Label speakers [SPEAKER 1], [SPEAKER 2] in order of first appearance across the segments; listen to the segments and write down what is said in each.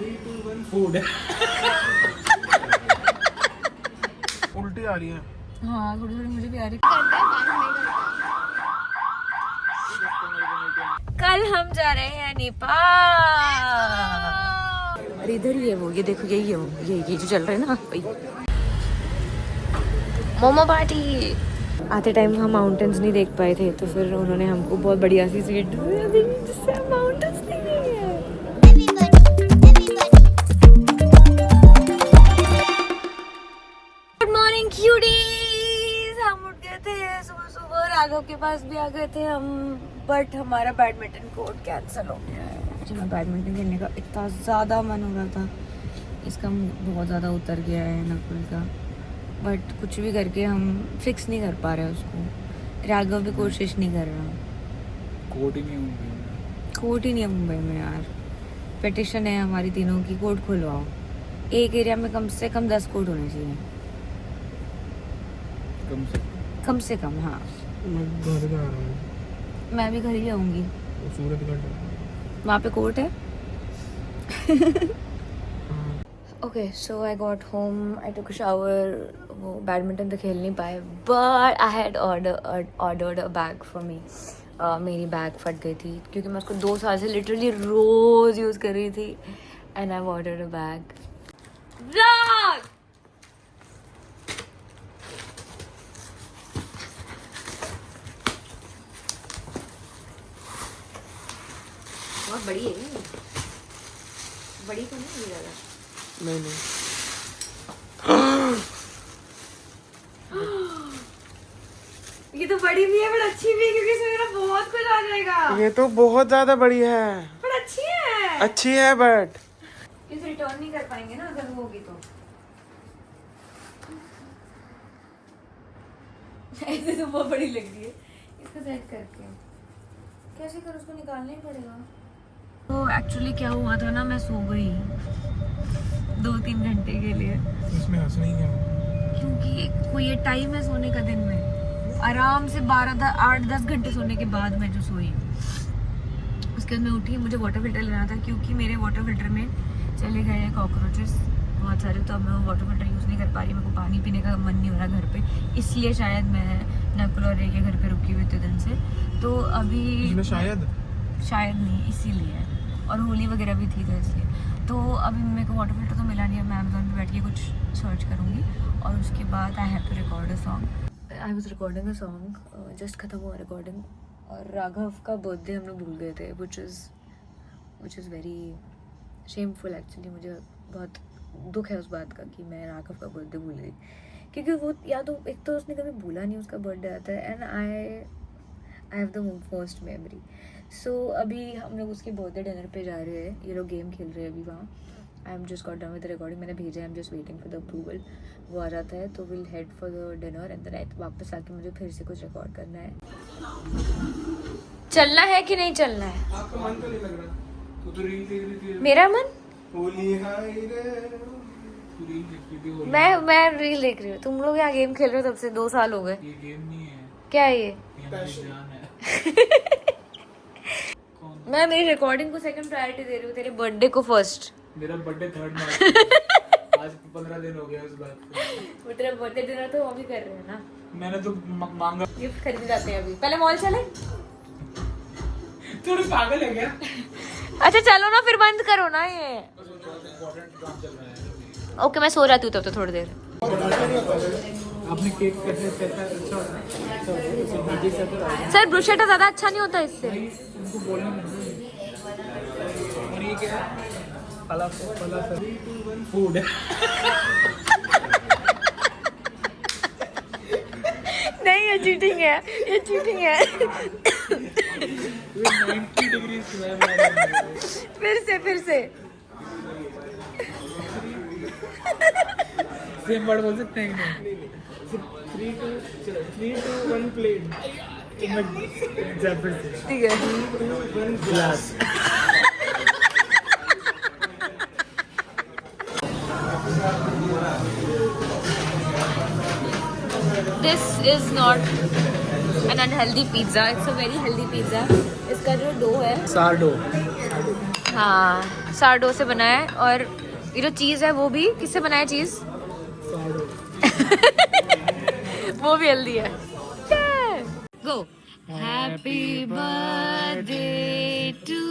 [SPEAKER 1] 3, 2, 1 food. उल्टी आ रही है।
[SPEAKER 2] हाँ थोड़ी थोड़ी मुझे भी आ रही। कल हम जा रहे हैं नेपाल। अरे इधर ही है वो, ये देखो यही है वो, ये जो चल रहा है ना वही। मोमो पार्टी। आते टाइम हम माउंटेन्स नहीं देख पाए थे तो फिर उन्होंने हमको बहुत बढ़िया सी सीट दी जिससे हम माउंटेन्स देखेंगे। Good morning cuties. हम उठ गए थे सुबह सुबह, राघव के पास भी आ गए थे हम, बट हमारा बैडमिंटन कोर्ट कैंसिल हो गया है। मुझे बैडमिंटन खेलने का इतना ज़्यादा मन हो रहा था, इसका बहुत ज़्यादा उतर गया है नकुल का, बट कुछ भी करके हम फिक्स नहीं कर पा रहे उसको। राघव भी कोशिश नहीं कर रहा।
[SPEAKER 1] कोर्ट ही नहीं मुंबई में।
[SPEAKER 2] कोर्ट ही नहीं है मुंबई में यार। पिटिशन है हमारी तीनों की, कोर्ट खुलवाओ। एक एरिया में कम से कम 10 कोर्ट होने चाहिए, कम से कम। हाँ
[SPEAKER 1] मैं घर जा रहा हूँ।
[SPEAKER 2] मैं भी घर ही आऊँगी।
[SPEAKER 1] सूरतगढ़
[SPEAKER 2] वहाँ पे कोर्ट है। Okay so I got home, I took a shower. वो बैडमिंटन तो खेल नहीं पाए, but I had ordered a bag for me. मेरी बैग फट गई थी क्योंकि मैं उसको 2 साल से लिटरली रोज़ यूज़ कर रही थी, and I ordered a bag. बहुत बड़ी है ये, बड़ी तो नहीं ज़्यादा।
[SPEAKER 1] नहीं
[SPEAKER 2] ये तो बड़ी भी है पर अच्छी भी है क्योंकि इसमें मेरा बहुत कुछ आ जाएगा।
[SPEAKER 1] ये तो बहुत ज्यादा बड़ी है।
[SPEAKER 2] पर अच्छी है।
[SPEAKER 1] अच्छी है बट
[SPEAKER 2] इसे रिटर्न नहीं कर पाएंगे ना अगर वो होगी तो। ऐसे तो बहुत बड़ी लग रही है। इसको सेट करके कैसे कर, उसको निकालना ही पड़ेगा। तो एक्चुअली क्या हुआ था ना, मैं सो गई 2-3 घंटे के लिए,
[SPEAKER 1] इसमें हंस नहीं है
[SPEAKER 2] क्योंकि कोई ये टाइम है सोने का दिन में। आराम से 8-10 घंटे सोने के बाद मैं जो सोई, उसके बाद मैं उठी, मुझे वाटर फिल्टर लेना था क्योंकि मेरे वाटर फिल्टर में चले गए हैं कॉकरोचेस बहुत सारे, तो अब मैं वो वाटर फिल्टर यूज़ नहीं कर पा रही। मेरे को पानी पीने का मन नहीं हो रहा घर पे, इसलिए शायद मैं नकुल और रे के घर पे रुकी हुई इतने दिन से। तो अभी
[SPEAKER 1] शायद
[SPEAKER 2] नहीं, इसीलिए, और होली वगैरह भी थी तो इसलिए। तो अभी मेरे को वाटर फिल्टर तो मिला नहीं है, मैं अमेज़ोन पे बैठ के कुछ सर्च करूँगी और उसके बाद I have to record a song. I was recording a song, just खत्म हुआ रिकॉर्डिंग, और राघव का बर्थडे हम लोग भूल गए थे, which is very shameful actually. मुझे बहुत दुख है उस बात का कि मैं राघव का बर्थडे भूल गई, क्योंकि वो या तो एक तो उसने कभी भूला नहीं उसका बर्थडे आता है, and I have the first memory. So अभी हम लोग उसके बर्थडे डिनर पे जा रहे हैं, ये लोग गेम खेल रहे हैं अभी वहाँ। I am just got done with recording, मैंने भेजा है, I am just waiting for the approval. वो आ जाता है तो will head for the dinner and then वापस आके मुझे फिर से कुछ रिकॉर्ड करना है। चलना है कि नहीं चलना है?
[SPEAKER 1] आपका मन तो नहीं लग रहा? तो रील देख रही थी।
[SPEAKER 2] मेरा मन?
[SPEAKER 1] होली हाय रे, तू रील देख रही थी होली।
[SPEAKER 2] मैं रील देख रही हूँ, तुम लोग यहाँ गेम खेल रहे हो तब से 2 साल हो गए।
[SPEAKER 1] ये गेम नहीं है,
[SPEAKER 2] क्या है ये?
[SPEAKER 1] जान है।
[SPEAKER 2] मैं मेरी रिकॉर्डिंग को सेकंड प्रायोरिटी दे रही हूँ, तेरे बर्थडे को फर्स्ट।
[SPEAKER 1] मेरा बर्थडे 3 मार्च। आज 15 दिन हो गया उस बात को।
[SPEAKER 2] वो तेरा बर्थडे डिनर तो हम ही कर रहे हैं ना,
[SPEAKER 1] मैंने तो मांगा।
[SPEAKER 2] गिफ्ट खरीदे जाते हैं अभी। पहले मॉल चले?
[SPEAKER 1] थोड़ी पागल है क्या?
[SPEAKER 2] अच्छा चलो ना, फिर बंद करो ना ये। ओके मैं सो जाती हूँ तब तो थोड़ी देर।
[SPEAKER 1] आपने केक कैसे अच्छा
[SPEAKER 2] सर ब्रुशेटा ज्यादा अच्छा नहीं होता इससे।
[SPEAKER 1] उनको बोलना नहीं। और ये क्या है? फूड।
[SPEAKER 2] नहीं ये चीटिंग है, ये चीटिंग है।
[SPEAKER 1] 90 डिग्री
[SPEAKER 2] फिर से
[SPEAKER 1] सेम वर्ड बोल सकते हैं कि नहीं? 3 to 1 प्लेट। ठीक है। 1 glass.
[SPEAKER 2] This is not an unhealthy pizza. It's a very healthy pizza. इसका जो डो है
[SPEAKER 1] सारडो
[SPEAKER 2] हाँ सार्डो से बना है, और ये जो चीज़ है वो भी किससे बना है चीज़? वो भी हेल्दी है। Go happy birthday to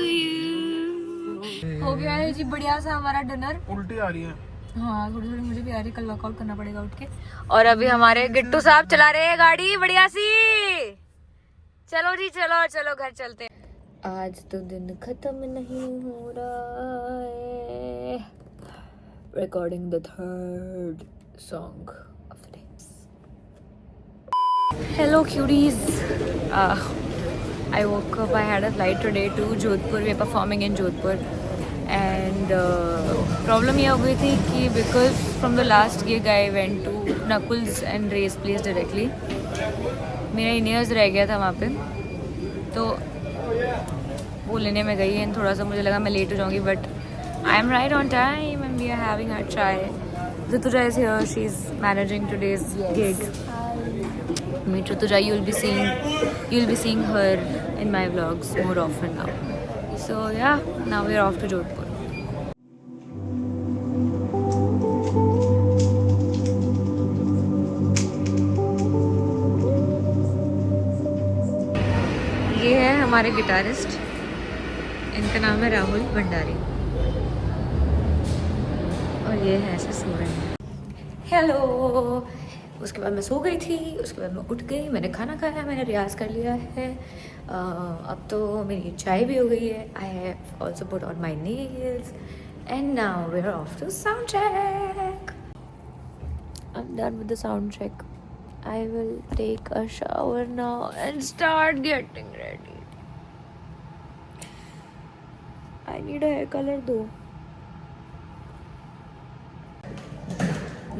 [SPEAKER 2] you. हो गया है जी बढ़िया सा हमारा डिनर।
[SPEAKER 1] उल्टी आ रही है।
[SPEAKER 2] हाँ थोड़ी थोड़ी मुझे भी आ रही है, कल वर्कआउट करना पड़ेगा उठ के। और अभी हमारे गिट्टू साहब चला रहे हैं गाड़ी बढ़िया सी। चलो जी चलो चलो घर चलते हैं। आज तो दिन खत्म नहीं हो रहा है। Recording the third song of the day. Hello curies, I woke up. I had a flight today to Jodhpur. We are performing in Jodhpur, and problem ये हो गई थी कि because from the last gig I went to Nakul's and Ray's place directly. मेरा in-ears रह गया था वहाँ पे, तो वो लेने में गई एंड थोड़ा सा मुझे लगा मैं लेट हो जाऊँगी, but I am right on time and we are having our chai. Rituja is here. She's managing today's gig. Meet Rituja. You'll be seeing her in my vlogs more often now. So yeah, now we're off to Jodhpur. ये है हमारे guitarist, इनका नाम है राहुल भंडारी, और ये है ऐसे सो रहे हैं। हेलो। उसके बाद मैं सो गई थी, उसके बाद मैं उठ गई, मैंने खाना खाया, मैंने रियाज कर लिया है। अब तो मेरी चाय भी हो गई है। I have also put on my nails and now we are off to sound check. I am done with the sound check. I will take a shower now and start getting ready. I need a hair color though.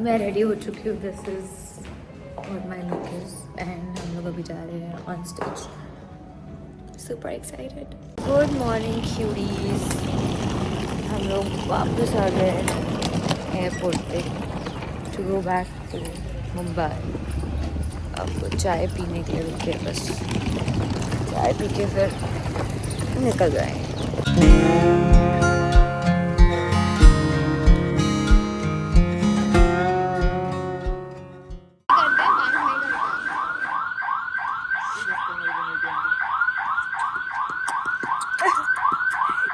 [SPEAKER 2] मैं ready हो चुकी हूँ. This is what my look is, and हम लोग अभी जा रहे हैं on stage. Super excited. Good morning cuties. हम लोग वापस आ गए एयरपोर्ट पे to go back to Mumbai. अब चाय पीने के लिए रुके, बस चाय पी के फिर निकल जाएंगे।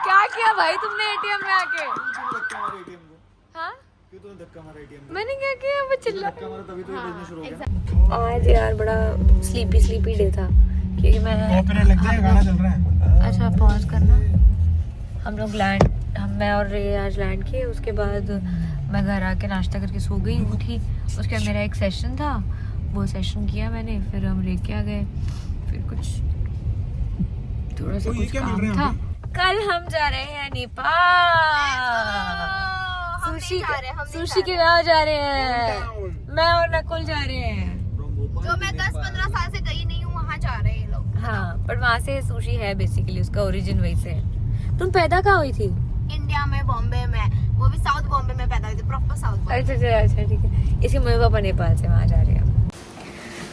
[SPEAKER 2] क्या किया भाई तुमने एटीएम में आके? हाँ? मैंने क्या किया? वो चिल्ला। आज यार बड़ा स्लीपी डे था, क्योंकि मैं गाना चल रहा है। अच्छा पॉज करना। हम लोग मैं और रे आज लैंड किए, उसके बाद मैं घर आके नाश्ता करके सो गई, उठी, उसके बाद मेरा एक सेशन था, वो सेशन किया मैंने, फिर हम रे के आ गए, फिर कुछ थोड़ा सा कुछ काम था। कल हम जा रहे हैं नेपाल। सुशी के गाँव जा रहे हैं, मैं और नकुल जा रहे हैं।
[SPEAKER 3] तो मैं 10-15 साल से गई नहीं हूँ, वहाँ जा रहे हैं लोग।
[SPEAKER 2] हाँ, पर वहाँ से सुशी है बेसिकली, उसका ओरिजिन वही से है। तुम पैदा कहाँ हुई थी?
[SPEAKER 3] इंडिया में, बॉम्बे में, वो भी साउथ बॉम्बे में पैदा हुई थी, प्रॉपर साउथ बॉम्बे।
[SPEAKER 2] अच्छा ठीक है। इसके मम्मी पापा नेपाल से वहाँ जा रहे हैं।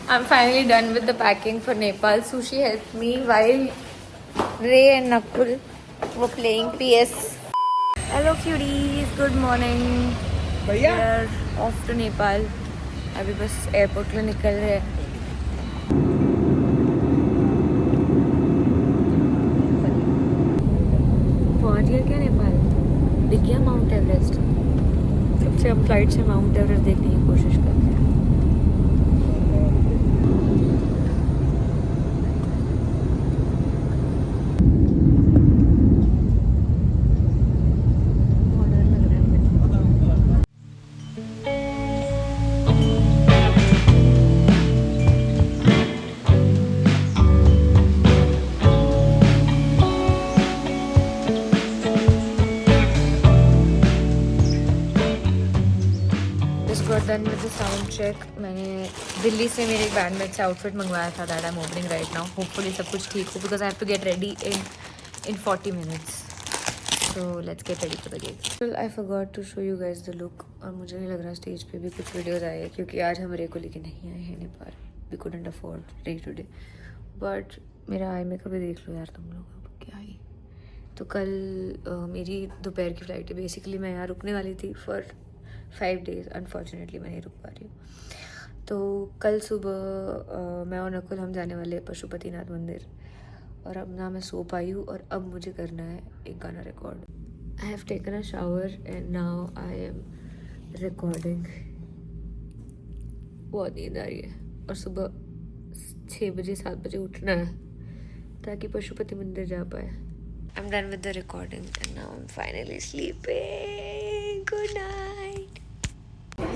[SPEAKER 2] आई am finally done with the packing for Nepal. Sushi help me while रे एंड नकुल वो playing PS. Hello cuties, good morning. भैया ऑफ टू नेपाल. अभी बस एयरपोर्ट में निकल रहे हैं. पहुंच गया क्या नेपाल? दिख गया माउंट एवरेस्ट. तब से हम फ्लाइट से माउंट एवरेस्ट देखने की कोशिश कर रहे हैं. Done with the sound check. मैंने दिल्ली से मेरे एक बैंडमेट से आउटफिट मंगवाया था. That I am opening right now. Hopefully सब कुछ ठीक हो, because I have to get ready in 40 minutes. So let's get ready for the gig. I forgot to show you guys the look. और मुझे नहीं लग रहा स्टेज पे भी कुछ वीडियोज आए, क्योंकि आज हम रे को लेके नहीं आए हैं नेपाल. वी कुडंट अफोर्ड रे टुडे. बट मेरा आई मेकअप भी देख लो यार तुम लोग, अब क्या ही. तो कल मेरी दोपहर की फ़्लाइट है। बेसिकली मैं यहाँ रुकने वाली थी फॉर 5 days, अनफॉर्चुनेटली मैं नहीं रुक पा रही हूँ। तो कल सुबह मैं और नकुल हम जाने वाले हैं पशुपतिनाथ मंदिर, और अब ना मैं सो पाई हूँ और अब मुझे करना है एक गाना record. I have taken a shower and now I M recording. बहुत नींद आ रही है और सुबह 6 बजे 7 बजे उठना है ताकि पशुपति मंदिर जा पाए। I am done with the recording and now I am finally sleeping. Good night,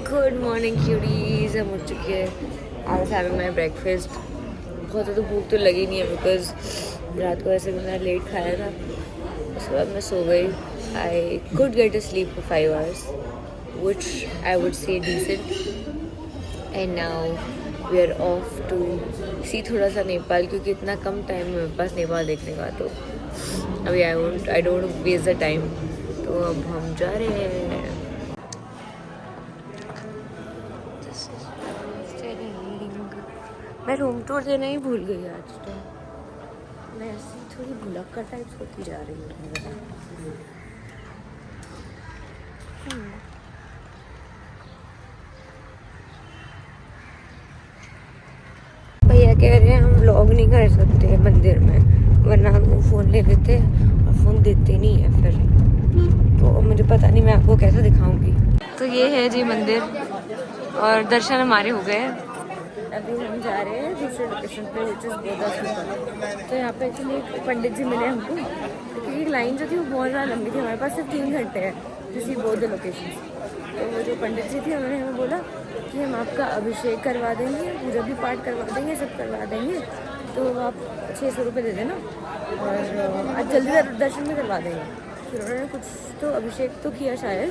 [SPEAKER 2] good morning curies. हम उठ चुके हैं। I was having my breakfast. बहुत ज़्यादा भूख तो लगी नहीं है बिकॉज रात को ऐसे मैंने लेट खाया था। उसके बाद मैं सो गई। I could get a slip for 5 hours which I would say decent. And now we are off to see थोड़ा सा नेपाल, क्योंकि इतना कम टाइम है मेरे पास नेपाल देखने का। तो अभी I don't want to waste the time. तो अब हम जा रहे हैं। मैं रूम टूर देना ही भूल गई आज। तो मैं ऐसी थोड़ी भुलक्कड़ टाइप होती जा रही हूँ। भैया कह रहे हैं हम व्लॉग नहीं कर सकते मंदिर में, वरना हम वो फ़ोन ले लेते और फ़ोन देते नहीं है फिर। तो मुझे पता नहीं मैं आपको कैसे दिखाऊंगी। तो ये है जी मंदिर और दर्शन हमारे हो गए। अभी हम जा रहे हैं दूसरे लोकेशन पे विच इज़ बोधा स्तूपा। तो यहाँ पे एक्चुअली पंडित जी मिले हमको, क्योंकि लाइन जो थी वो बहुत ज़्यादा लंबी थी। हमारे पास सिर्फ 3 घंटे हैं किसी बौद्ध लोकेशन से। तो वो जो पंडित जी थे उन्होंने हमें बोला कि हम आपका अभिषेक करवा देंगे, पूजा भी पाठ करवा देंगे, सब करवा देंगे, तो आप 600 रुपये दे देना और आज जल्दी दर्शन भी करवा देंगे। फिर उन्होंने कुछ तो अभिषेक तो किया शायद,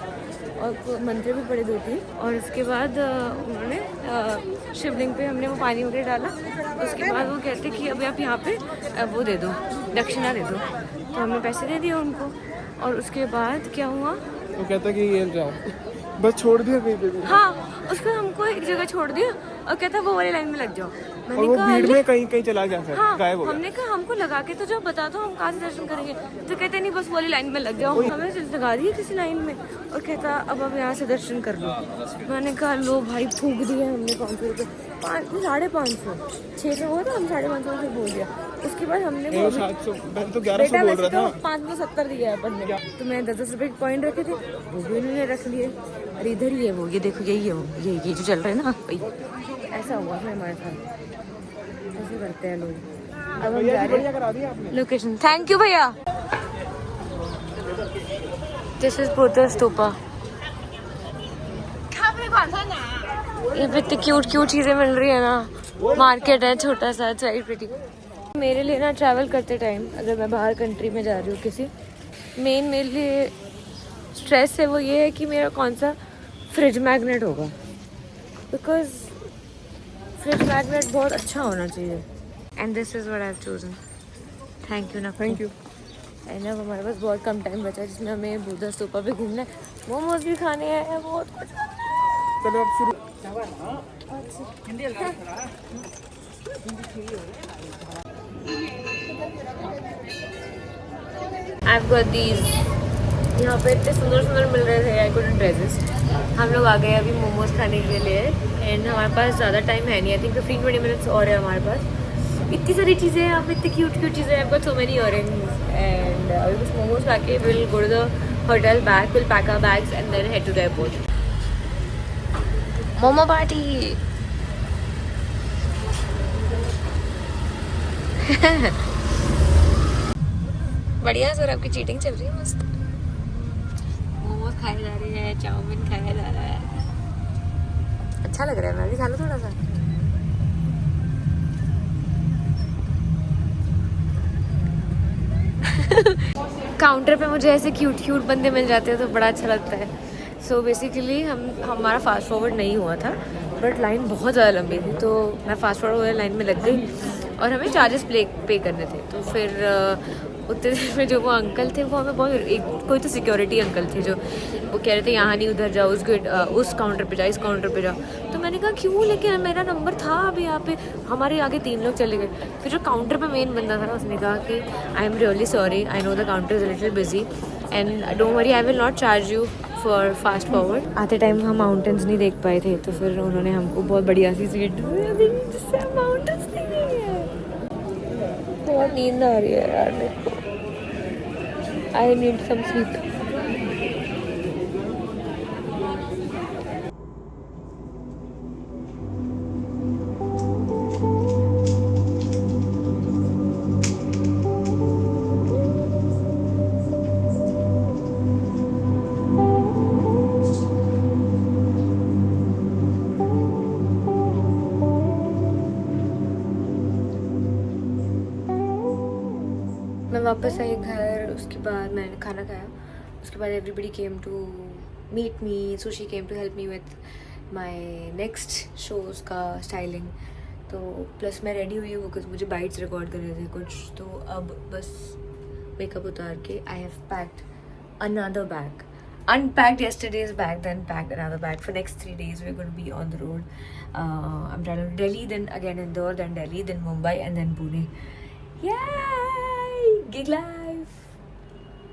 [SPEAKER 2] और मंत्र भी पढ़े 2-3, और उसके बाद उन्होंने शिवलिंग पे हमने वो पानी वगैरह डाला। उसके बाद वो कहते कि अभी आप यहाँ पे वो दे दो, दक्षिणा दे दो। तो हमने पैसे दे दिए उनको, और उसके बाद क्या हुआ,
[SPEAKER 1] वो कहता कि ये जाओ, बस छोड़ दिया कहीं पे भी।
[SPEAKER 2] हाँ, उसको हमको एक जगह छोड़ दिया और कहता वो वाली लाइन में लग जाओ।
[SPEAKER 1] और वो भीड़ में कहीं चला गया, फिर
[SPEAKER 2] हाँ,
[SPEAKER 1] गायब हो गया।
[SPEAKER 2] हमने कहा हमको लगा के तो जो बता दो, हम कहाँ से दर्शन करेंगे। तो कहते नहीं बस वाली लाइन में लग जाओ। हमें लगा दिया किसी लाइन में और कहता अब यहाँ से दर्शन कर लो। मैंने कहा लो भाई, फूक दिया हमने 500 रुपये, 550, 600 हुआ था, हम 550 रुपये बोल दिया। उसके बाद हमने वो
[SPEAKER 1] 1100 बोल रहा था,
[SPEAKER 2] 570 दिया है अपन ने। तो मैं 10-10 रुपये के कॉइन रखे थे, वो भी उन्होंने रख लिए। अरे इधर ही है वो, ये देखो यही है वो, ये जो चल रहा है ना भाई, ऐसा हुआ है हमारे साथ। ऐसे करते हैं लोग। अब हम जा रहे हैं लोकेशन। थैंक यू भैया। This is Bodha stupa. ये पे इतनी क्यूट चीजें मिल रही है ना। मार्केट है छोटा सा, इट्स वेरी प्रिटी। मेरे लिए ना ट्रैवल करते टाइम अगर मैं बाहर कंट्री में जा रही हूँ किसी, मेन मेरे लिए स्ट्रेस है वो ये है कि मेरा कौन सा फ्रिज मैग्नेट होगा, बिकॉज फ्रिज मैग्नेट बहुत अच्छा होना चाहिए। And this is what I have chosen. Thank you ना,
[SPEAKER 1] थैंक यू।
[SPEAKER 2] एंड अब हमारे पास बहुत कम टाइम बचा है जिसमें हमें बोधा स्तूपा भी घूमना है, मोमोज भी खाने हैं, बहुत कुछ।
[SPEAKER 1] चलो अब शुरू।
[SPEAKER 2] I've got these। यहाँ पे इतने सुंदर मिल रहे थे, आई couldn't resist। हम लोग आ गए अभी मोमोज खाने के लिए, एंड हमारे पास ज़्यादा टाइम है नहीं। आई थिंक 15-20 मिनट्स और है हमारे पास। इतनी सारी चीज़ें हैं यहाँ पे, इतनी क्यूट चीज़ें हैं। I've got so many earrings and अभी कुछ मोमोज खा के we'll go to the hotel back, we'll pack our bags and then head to the airport। Momo party. बढ़िया सर, आपकी चीटिंग चल रही है मस्त। मोमोज खाए जा रहे हैं, चाउमीन खाया जा रहा है, अच्छा लग रहा है। मैं भी खा लूँ थोड़ा सा। काउंटर पे मुझे ऐसे क्यूट बंदे मिल जाते हैं तो बड़ा अच्छा लगता है। सो बेसिकली हमारा फास्ट फॉरवर्ड नहीं हुआ था, बट लाइन बहुत ज़्यादा लंबी थी, तो मैं फास्ट फॉरवर्ड वाली लाइन में लग गई। और हमें चार्जेस पे करने थे। तो फिर उतने देर में जो वो अंकल थे वो हमें बहुत कोई तो सिक्योरिटी अंकल थे जो वो कह रहे थे यहाँ नहीं उधर जाओ, उस काउंटर पे जाओ, इस काउंटर पे जाओ। तो मैंने कहा क्यों, लेकिन मेरा नंबर था अभी यहाँ पे, हमारे आगे 3 लोग चले गए। फिर जो काउंटर पे मेन बंदा था ना उसने कहा कि I am really sorry, I know the counter is a little busy and don't worry, I will not charge you for fast forward. आते टाइम हम माउंटेन्स नहीं देख पाए थे, तो फिर उन्होंने हमको बहुत बढ़िया सी सीट दी जिससे हम माउंटेन्स देखेंगे। बहुत नींद आ रही है यार मेरे को, आई नीड सम स्लीप। मैं वापस आई घर, उसके बाद मैंने खाना खाया। उसके बाद everybody came to meet me, Sushi came to help me with my next shows का स्टाइलिंग। तो प्लस मैं रेडी हुई हूँ बिकॉज मुझे बाइट्स रिकॉर्ड करने थे कुछ। तो अब बस मेकअप उतार के I have packed another bag. Unpacked yesterday's bag, then packed another bag. For next 3 days, we're going to be on the road. I'm traveling to Delhi, then again Indore, then Delhi, then Mumbai, and then Pune. Yay! Gig life!